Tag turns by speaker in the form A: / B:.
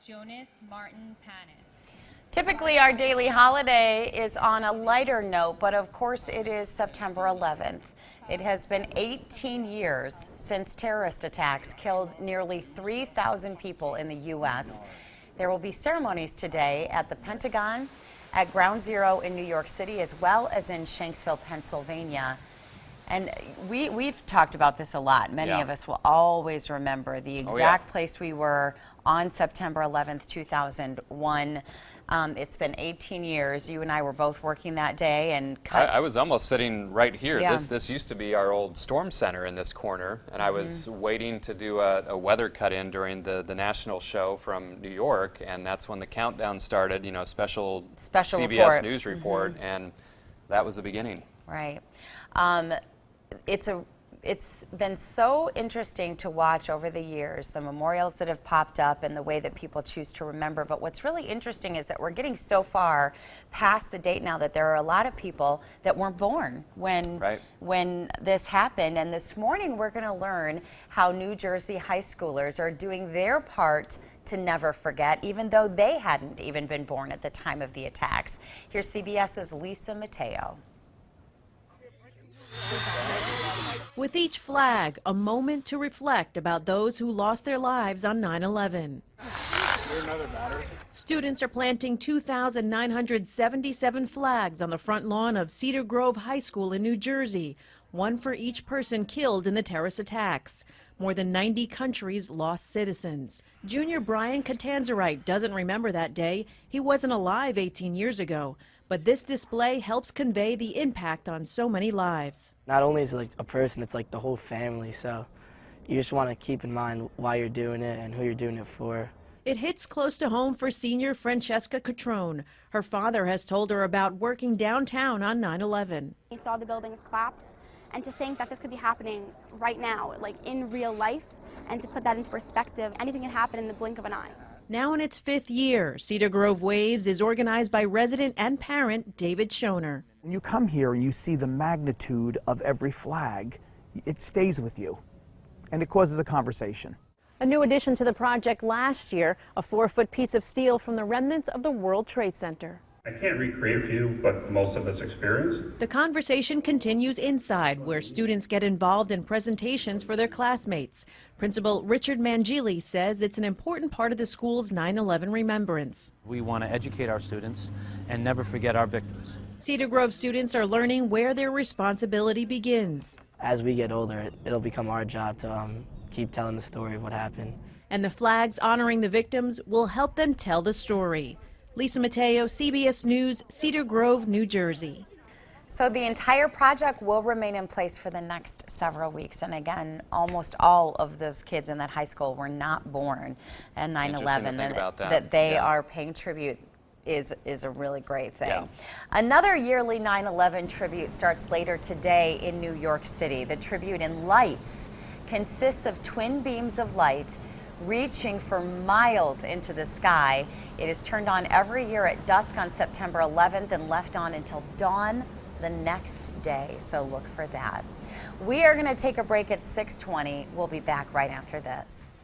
A: Jonas Martin Panin.
B: Typically, our daily holiday is on a lighter note, but of course it is September 11th. It has been 18 years since terrorist attacks killed nearly 3,000 people in the U.S. There will be ceremonies today at the Pentagon, at Ground Zero in New York City, as well as in Shanksville, Pennsylvania. And we've talked about this a lot. Many of us will always remember the exact place we were on September 11th, 2001. It's been 18 years. You and I were both working that day, and
C: I was almost sitting right here. This used to be our old storm center in this corner, and I was waiting to do a weather cut-in during the national show from New York, and that's when the countdown started. You know, special CBS News report, and that was the beginning.
B: Right. It's been so interesting to watch over the years, the memorials that have popped up and the way that people choose to remember. But what's really interesting is that we're getting so far past the date now that there are a lot of people that weren't born when this happened. And this morning we're going to learn how New Jersey high schoolers are doing their part to never forget, even though they hadn't even been born at the time of the attacks. Here's CBS's Lisa Mateo.
D: With each flag, a moment to reflect about those who lost their lives on 9/11. Students are planting 2,977 flags on the front lawn of Cedar Grove High School in New Jersey, one for each person killed in the terrorist attacks. More than 90 countries lost citizens. Junior Brian Catanzarite doesn't remember that day. He wasn't alive 18 years ago. But this display helps convey the impact on so many lives.
E: Not only is it like a person, it's like the whole family, so you just want to keep in mind why you're doing it and who you're doing it for.
D: It hits close to home for senior Francesca Catrone. Her father has told her about working downtown on 9/11.
F: He saw the buildings collapse, and to think that this could be happening right now, like in real life, and to put that into perspective, anything can happen in the blink of an eye.
D: Now in its 5th year, Cedar Grove Waves is organized by resident and parent David Schoner.
G: When you come here and you see the magnitude of every flag, it stays with you, and it causes a conversation.
D: A new addition to the project last year, a 4-foot piece of steel from the remnants of the World Trade Center.
H: I can't recreate for you what most of us experienced.
D: The conversation continues inside, where students get involved in presentations for their classmates. Principal Richard Mangili says it's an important part of the school's 9/11 remembrance.
I: We want to educate our students and never forget our victims.
D: Cedar Grove students are learning where their responsibility begins.
E: As we get older, it'll become our job to keep telling the story of what happened.
D: And the flags honoring the victims will help them tell the story. Lisa Mateo, CBS News, Cedar Grove, New Jersey.
B: So the entire project will remain in place for the next several weeks. And again, almost all of those kids in that high school were not born at 9/11.
C: And
B: that they are paying tribute is a really great thing. Another yearly 9/11 tribute starts later today in New York City. The tribute in lights consists of twin beams of light reaching for miles into the sky. It is turned on every year at dusk on September 11th and left on until dawn the next day, so look for that. We are going to take a break at 6:20. We'll be back right after this.